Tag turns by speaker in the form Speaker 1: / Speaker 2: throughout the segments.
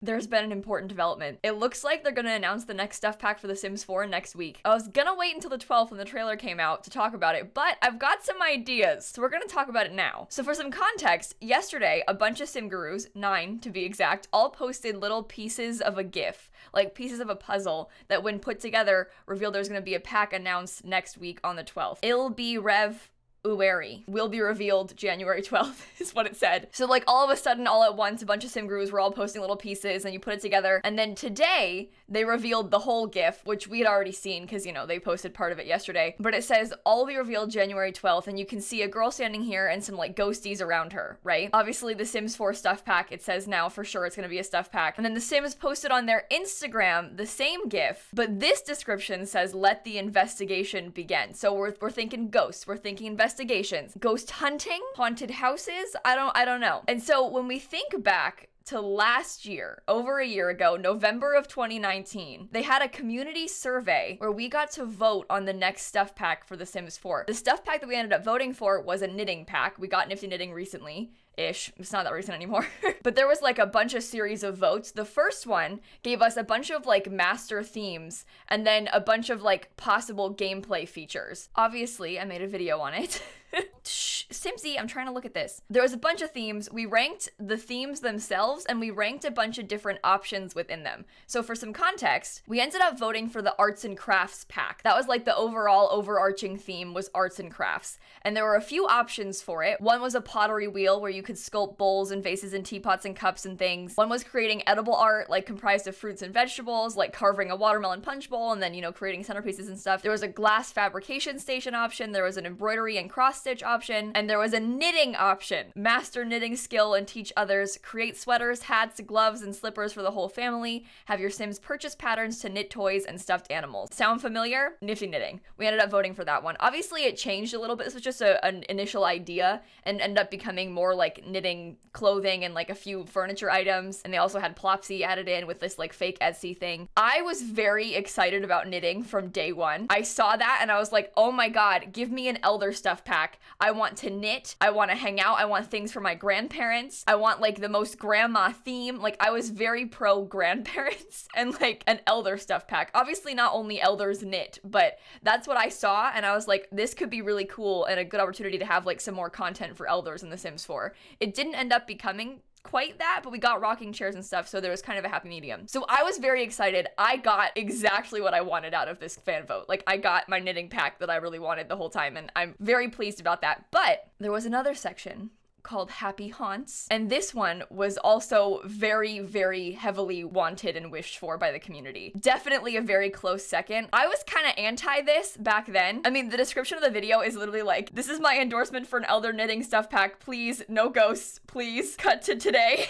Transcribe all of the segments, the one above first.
Speaker 1: There's been an important development. It looks like they're gonna announce the next stuff pack for The Sims 4 next week. I was gonna wait until the 12th when the trailer came out to talk about it, but I've got some ideas, so we're gonna talk about it now. So for some context, yesterday, a bunch of Sim gurus, 9 to be exact, all posted little pieces of a GIF, like pieces of a puzzle that when put together, revealed there's gonna be a pack announced next week on the 12th. It'll be Rev Ueri will be revealed January 12th is what it said. So like all of a sudden, all at once, a bunch of sim gurus were all posting little pieces and you put it together. And then today they revealed the whole GIF, which we had already seen because, you know, they posted part of it yesterday. But it says all will be revealed January 12th. And you can see a girl standing here and some like ghosties around her, right? Obviously the Sims 4 stuff pack, it says now for sure it's going to be a stuff pack. And then the Sims posted on their Instagram the same GIF, but this description says let the investigation begin. So we're thinking ghosts, we're thinking investigations, ghost hunting, haunted houses. I don't know. And so when we think back to last year, over a year ago, November of 2019, they had a community survey where we got to vote on the next stuff pack for The Sims 4. The stuff pack that we ended up voting for was a knitting pack. We got Nifty Knitting recently. Ish. It's not that recent anymore. But there was like a bunch of series of votes. The first one gave us a bunch of like master themes and then a bunch of like possible gameplay features. Obviously, I made a video on it. Shh, Simsie, I'm trying to look at this. There was a bunch of themes. We ranked the themes themselves and we ranked a bunch of different options within them. So for some context, we ended up voting for the arts and crafts pack. That was like the overall overarching theme was arts and crafts. And there were a few options for it. One was a pottery wheel where you could sculpt bowls and vases and teapots and cups and things. One was creating edible art, like comprised of fruits and vegetables, like carving a watermelon punch bowl and then, you know, creating centerpieces and stuff. There was a glass fabrication station option. There was an embroidery and cross stitch option, and there was a knitting option. Master knitting skill and teach others. Create sweaters, hats, gloves, and slippers for the whole family. Have your Sims purchase patterns to knit toys and stuffed animals. Sound familiar? Nifty Knitting. We ended up voting for that one. Obviously, it changed a little bit. This was just an initial idea and ended up becoming more like knitting clothing and like a few furniture items. And they also had Plopsy added in with this like fake Etsy thing. I was very excited about knitting from day one. I saw that and I was like, oh my God, give me an elder stuff pack. I want to knit. I want to hang out. I want things for my grandparents. I want like the most grandma theme. Like I was very pro grandparents and like an elder stuff pack. Obviously not only elders knit, but that's what I saw. And I was like, this could be really cool and a good opportunity to have like some more content for elders in The Sims 4. It didn't end up becoming quite that, but we got rocking chairs and stuff, so there was kind of a happy medium. So I was very excited. I got exactly what I wanted out of this fan vote. Like I got my knitting pack that I really wanted the whole time, and I'm very pleased about that. But there was another section called Happy Haunts, and this one was also very, very heavily wanted and wished for by the community. Definitely a very close second. I was kind of anti this back then. I mean, the description of the video is literally like, this is my endorsement for an elder knitting stuff pack. Please, no ghosts, please. Cut to today.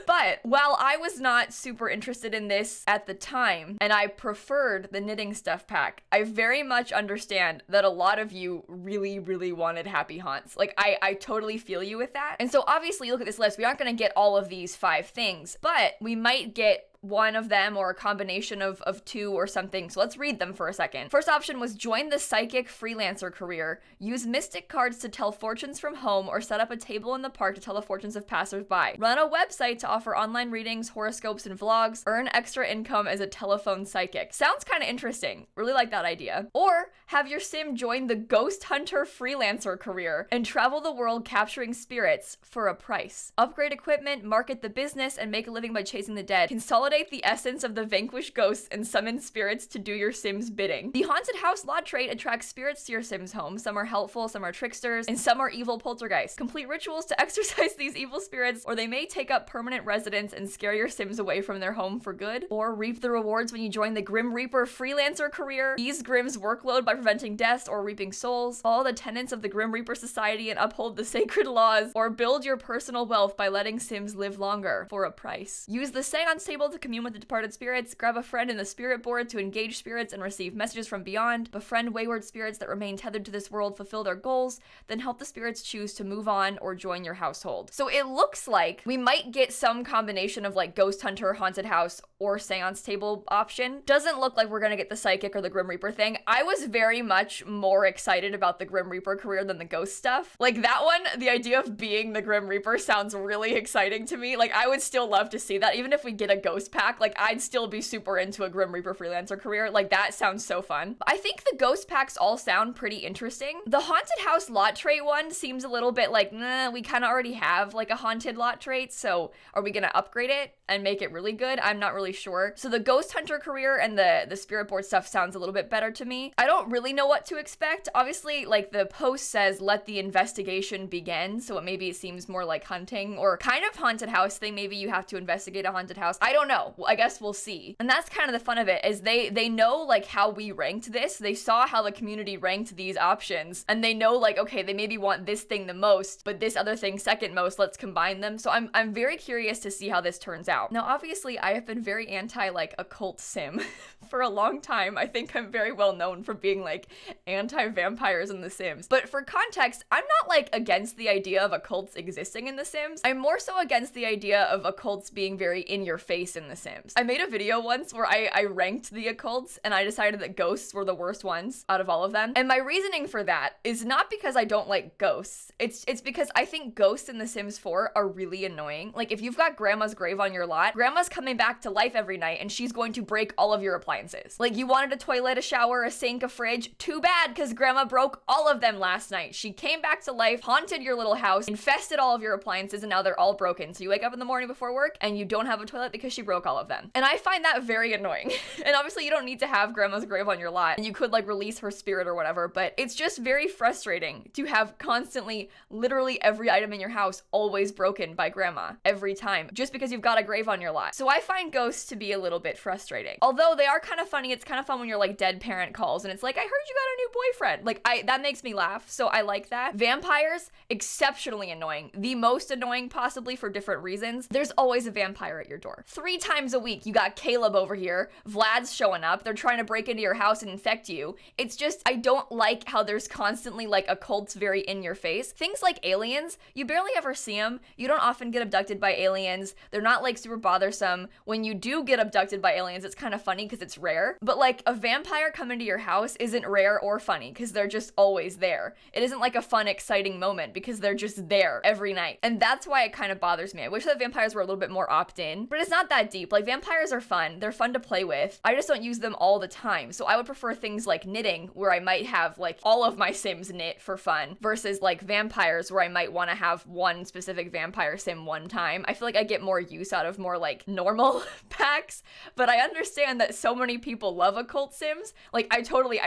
Speaker 1: But while I was not super interested in this at the time, and I preferred the knitting stuff pack, I very much understand that a lot of you really, really wanted Happy Haunts. Like, I totally feel you with that. And so obviously, look at this list. We aren't going to get all of these 5 things, but we might get one of them or a combination of 2 or something. So let's read them for a second. First option was join the psychic freelancer career. Use mystic cards to tell fortunes from home or set up a table in the park to tell the fortunes of passersby. Run a website to offer online readings, horoscopes, and vlogs. Earn extra income as a telephone psychic. Sounds kind of interesting. Really like that idea. Or have your sim join the ghost hunter freelancer career and travel the world capturing spirits for a price. Upgrade equipment, market the business, and make a living by chasing the dead. Consolidate the essence of the vanquished ghosts and summon spirits to do your Sim's bidding. The haunted house lot trait attracts spirits to your Sim's home. Some are helpful, some are tricksters, and some are evil poltergeists. Complete rituals to exorcise these evil spirits, or they may take up permanent residence and scare your Sims away from their home for good. Or reap the rewards when you join the Grim Reaper freelancer career. Ease Grim's workload by preventing deaths or reaping souls. Follow the tenets of the Grim Reaper Society and uphold the sacred laws. Or build your personal wealth by letting Sims live longer for a price. Use the seance table to to commune with the departed spirits, grab a friend in the spirit board to engage spirits and receive messages from beyond, befriend wayward spirits that remain tethered to this world, fulfill their goals, then help the spirits choose to move on or join your household. So it looks like we might get some combination of like ghost hunter, haunted house, or seance table option. Doesn't look like we're gonna get the psychic or the Grim Reaper thing. I was very much more excited about the Grim Reaper career than the ghost stuff. Like that one, the idea of being the Grim Reaper sounds really exciting to me. Like I would still love to see that. Even if we get a ghost pack, like I'd still be super into a Grim Reaper freelancer career. Like that sounds so fun. I think the ghost packs all sound pretty interesting. The haunted house lot trait one seems a little bit like, nah, we kind of already have like a haunted lot trait, so are we gonna upgrade it and make it really good? I'm not really sure. So the ghost hunter career and the spirit board stuff sounds a little bit better to me. I don't really know what to expect. Obviously, like the post says, let the investigation begin, so maybe it seems more like hunting or kind of haunted house thing. Maybe you have to investigate a haunted house. I don't know. I guess we'll see. And that's kind of the fun of it, is they know like how we ranked this. They saw how the community ranked these options, and they know like, okay, they maybe want this thing the most, but this other thing second most. Let's combine them. So I'm very curious to see how this turns out. Now, obviously, I have been very anti like occult sim for a long time. I think I'm very well known for being like anti-vampires in The Sims. But for context, I'm not like against the idea of occults existing in The Sims. I'm more so against the idea of occults being very in your face in The Sims. I made a video once where I ranked the occults, and I decided that ghosts were the worst ones out of all of them. And my reasoning for that is not because I don't like ghosts. It's because I think ghosts in The Sims 4 are really annoying. Like if you've got grandma's grave on your lot, grandma's coming back to life every night and she's going to break all of your appliances. Like you wanted a toilet, a shower, a sink, a fridge. Too bad, because grandma broke all of them last night. She came back to life, haunted your little house, infested all of your appliances, and now they're all broken. So you wake up in the morning before work and you don't have a toilet because she broke all of them. And I find that very annoying. And obviously you don't need to have grandma's grave on your lot, and you could like release her spirit or whatever, but it's just very frustrating to have constantly literally every item in your house always broken by grandma every time just because you've got a grave on your lot. So I find ghosts to be a little bit frustrating. Although they are kind of funny. It's kind of fun when your like dead parent calls and it's like, I heard you got a new boyfriend. Like that makes me laugh. So I like that. Vampires, exceptionally annoying. The most annoying possibly for different reasons. There's always a vampire at your door. 3 times a week you got Caleb over here. Vlad's showing up. They're trying to break into your house and infect you. It's just, I don't like how there's constantly like occults very in your face. Things like aliens, you barely ever see them. You don't often get abducted by aliens. They're not like super bothersome. When you do get abducted by aliens, it's kind of funny because it's rare. But like a vampire coming to your house isn't rare or funny because they're just always there. It isn't like a fun, exciting moment because they're just there every night. And that's why it kind of bothers me. I wish that vampires were a little bit more opt-in, but it's not that deep. Like vampires are fun. They're fun to play with. I just don't use them all the time. So I would prefer things like knitting, where I might have like all of my Sims knit for fun, versus like vampires where I might want to have one specific vampire sim one time. I feel like I get more use out of more like normal packs, but I understand that so many people love occult sims. Like I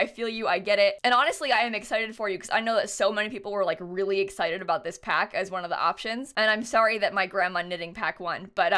Speaker 1: feel you, I get it. And honestly, I am excited for you because I know that so many people were like really excited about this pack as one of the options. And I'm sorry that my grandma knitting pack won, but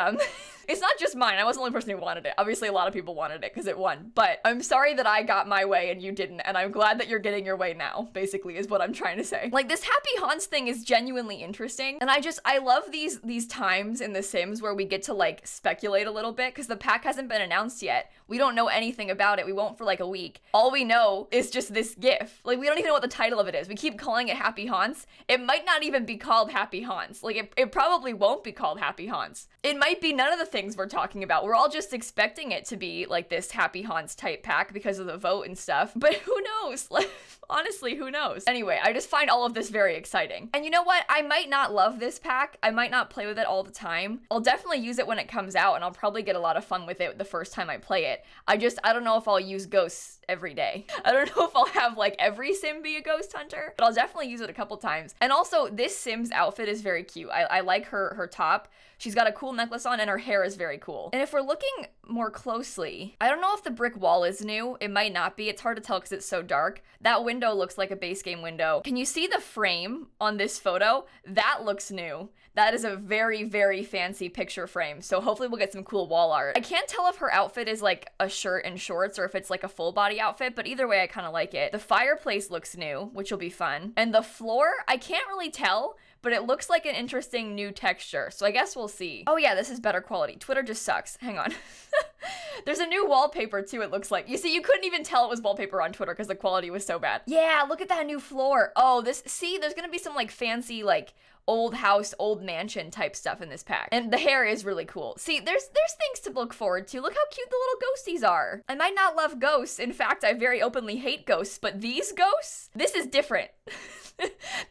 Speaker 1: it's not just mine. I wasn't the only person who wanted it. Obviously a lot of people wanted it because it won, but I'm sorry that I got my way and you didn't. And I'm glad that you're getting your way now, basically is what I'm trying to say. Like this happy haunts thing is genuinely interesting. And I love these times in The Sims where we get to like speculate a little bit because the pack hasn't been announced yet. We don't know anything about it. We won't for like a week. All we know is just this GIF. Like we don't even know what the title of it is. We keep calling it Happy Haunts. It might not even be called Happy Haunts. Like it probably won't be called Happy Haunts. It might be none of the things we're talking about. We're all just expecting it to be like this Happy Haunts type pack because of the vote and stuff. But who knows? Like honestly, who knows? Anyway, I just find all of this very exciting. And you know what? I might not love this pack. I might not play with it all the time. I'll definitely use it when it comes out and I'll probably get a lot of fun with it the first time I play it. I don't know if I'll use ghosts every day. I don't know if I'll have like every sim be a ghost hunter, but I'll definitely use it a couple times. And also this Sim's outfit is very cute. I like her top. She's got a cool necklace on and her hair is very cool. And if we're looking more closely, I don't know if the brick wall is new. It might not be. It's hard to tell because it's so dark. That window looks like a base game window. Can you see the frame on this photo? That looks new. That is a very, very fancy picture frame. So hopefully we'll get some cool wall art. I can't tell if her outfit is like a shirt and shorts or if it's like a full body outfit, but either way, I kind of like it. The fireplace looks new, which will be fun. And the floor, I can't really tell, but it looks like an interesting new texture. So I guess we'll see. Oh yeah, this is better quality. Twitter just sucks. Hang on. There's a new wallpaper too, it looks like. You see, you couldn't even tell it was wallpaper on Twitter because the quality was so bad. Yeah, look at that new floor. Oh, see, there's gonna be some like fancy, like old house, old mansion type stuff in this pack. And the hair is really cool. See, there's things to look forward to. Look how cute the little ghosties are. I might not love ghosts. In fact, I very openly hate ghosts, but these ghosts, this is different.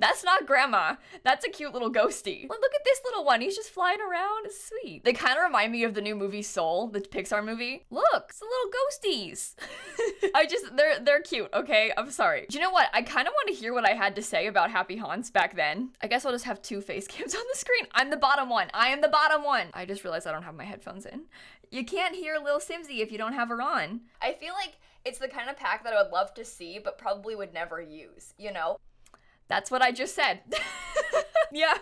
Speaker 1: That's not grandma. That's a cute little ghosty. Look at this little one. He's just flying around. It's sweet. They kind of remind me of the new movie Soul, the Pixar movie. Look, it's the little ghosties. They're cute, okay? I'm sorry. Do you know what? I kind of want to hear what I had to say about Happy Haunts back then. I guess I'll just have 2 face cams on the screen. I'm the bottom one. I am the bottom one. I just realized I don't have my headphones in. You can't hear Lil Simsie if you don't have her on. I feel like it's the kind of pack that I would love to see, but probably would never use, you know? That's what I just said. Yeah.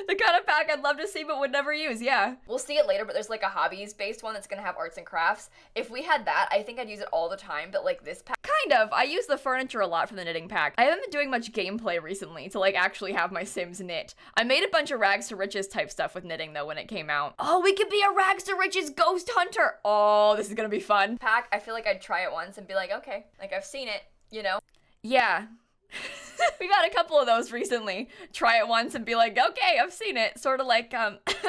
Speaker 1: The kind of pack I'd love to see but would never use, yeah. We'll see it later, but there's like a hobbies-based one that's gonna have arts and crafts. If we had that, I think I'd use it all the time, but like this pack... Kind of. I use the furniture a lot for the knitting pack. I haven't been doing much gameplay recently to like actually have my Sims knit. I made a bunch of rags to riches type stuff with knitting though when it came out. Oh, we could be a rags to riches ghost hunter! Oh, this is gonna be fun. Pack, I feel like I'd try it once and be like, okay, like I've seen it, you know? Yeah. We got a couple of those recently. Try it once and be like, okay, I've seen it. Sort of like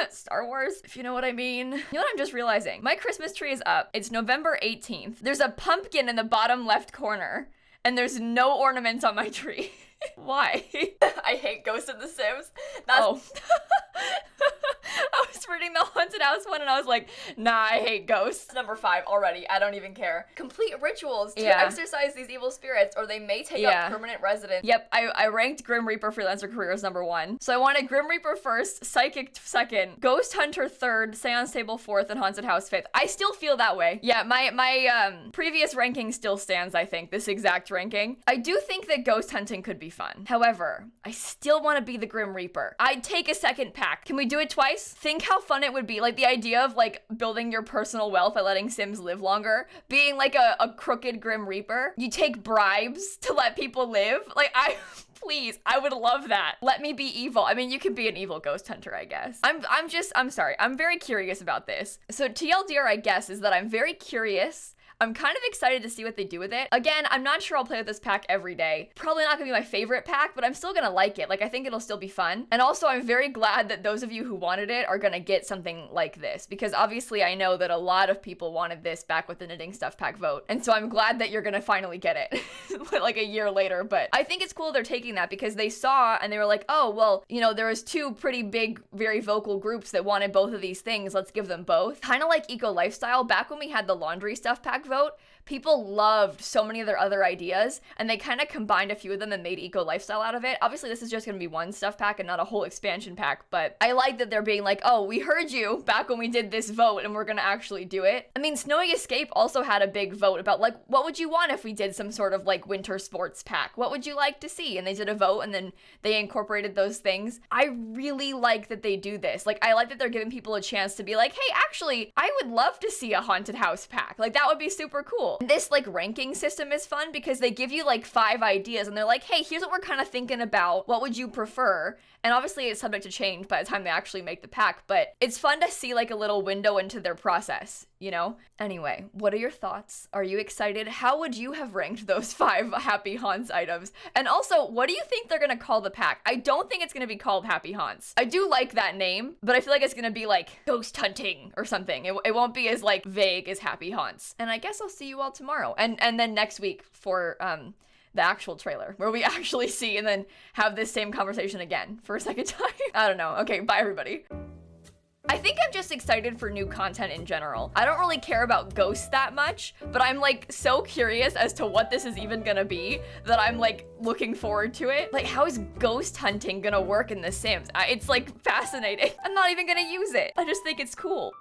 Speaker 1: Star Wars, if you know what I mean. You know what I'm just realizing? My Christmas tree is up. It's November 18th. There's a pumpkin in the bottom left corner, and there's no ornaments on my tree. Why? I hate Ghost of the Sims. Oh. I was reading the haunted house one and I was like, nah, I hate ghosts. Number 5 already. I don't even care. Complete rituals to exorcise these evil spirits or they may take up permanent residence. Yep, I ranked Grim Reaper Freelancer Career as number 1. So I wanted Grim Reaper first, Psychic second, Ghost Hunter third, Seance Table fourth, and Haunted House fifth. I still feel that way. Yeah, my previous ranking still stands, I think, this exact ranking. I do think that ghost hunting could be fun. However, I still want to be the Grim Reaper. I'd take a second pack. Can we do it twice? Think how fun it would be. Like the idea of like building your personal wealth by letting Sims live longer, being like a crooked Grim Reaper. You take bribes to let people live. Like please, I would love that. Let me be evil. I mean, you can be an evil ghost hunter, I guess. I'm sorry. I'm very curious about this. So TLDR, I guess, is that I'm very curious. I'm kind of excited to see what they do with it. Again, I'm not sure I'll play with this pack every day. Probably not gonna be my favorite pack, but I'm still gonna like it. Like, I think it'll still be fun. And also, I'm very glad that those of you who wanted it are gonna get something like this, because obviously I know that a lot of people wanted this back with the knitting stuff pack vote. And so I'm glad that you're gonna finally get it, like a year later. But I think it's cool they're taking that because they saw and they were like, oh, well, you know, there was 2 pretty big, very vocal groups that wanted both of these things. Let's give them both. Kind of like Eco Lifestyle. Back when we had the laundry stuff pack vote, people loved so many of their other ideas, and they kind of combined a few of them and made Eco Lifestyle out of it. Obviously, this is just going to be one stuff pack and not a whole expansion pack, but I like that they're being like, oh, we heard you back when we did this vote, and we're going to actually do it. I mean, Snowy Escape also had a big vote about, like, what would you want if we did some sort of, like, winter sports pack? What would you like to see? And they did a vote, and then they incorporated those things. I really like that they do this. Like, I like that they're giving people a chance to be like, hey, actually, I would love to see a haunted house pack. Like, that would be super cool. This like ranking system is fun because they give you like 5 ideas and they're like, hey, here's what we're kind of thinking about. What would you prefer? And obviously it's subject to change by the time they actually make the pack, but it's fun to see like a little window into their process, you know? Anyway, what are your thoughts? Are you excited? How would you have ranked those 5 Happy Haunts items? And also, what do you think they're gonna call the pack? I don't think it's gonna be called Happy Haunts. I do like that name, but I feel like it's gonna be like Ghost Hunting or something. It won't be as like vague as Happy Haunts. And I guess I'll see you all tomorrow. And then next week for the actual trailer where we actually see and then have this same conversation again for a second time. I don't know. Okay, bye everybody. I think I'm just excited for new content in general. I don't really care about ghosts that much, but I'm like so curious as to what this is even gonna be that I'm like looking forward to it. Like, how is ghost hunting gonna work in The Sims? It's like fascinating. I'm not even gonna use it. I just think it's cool.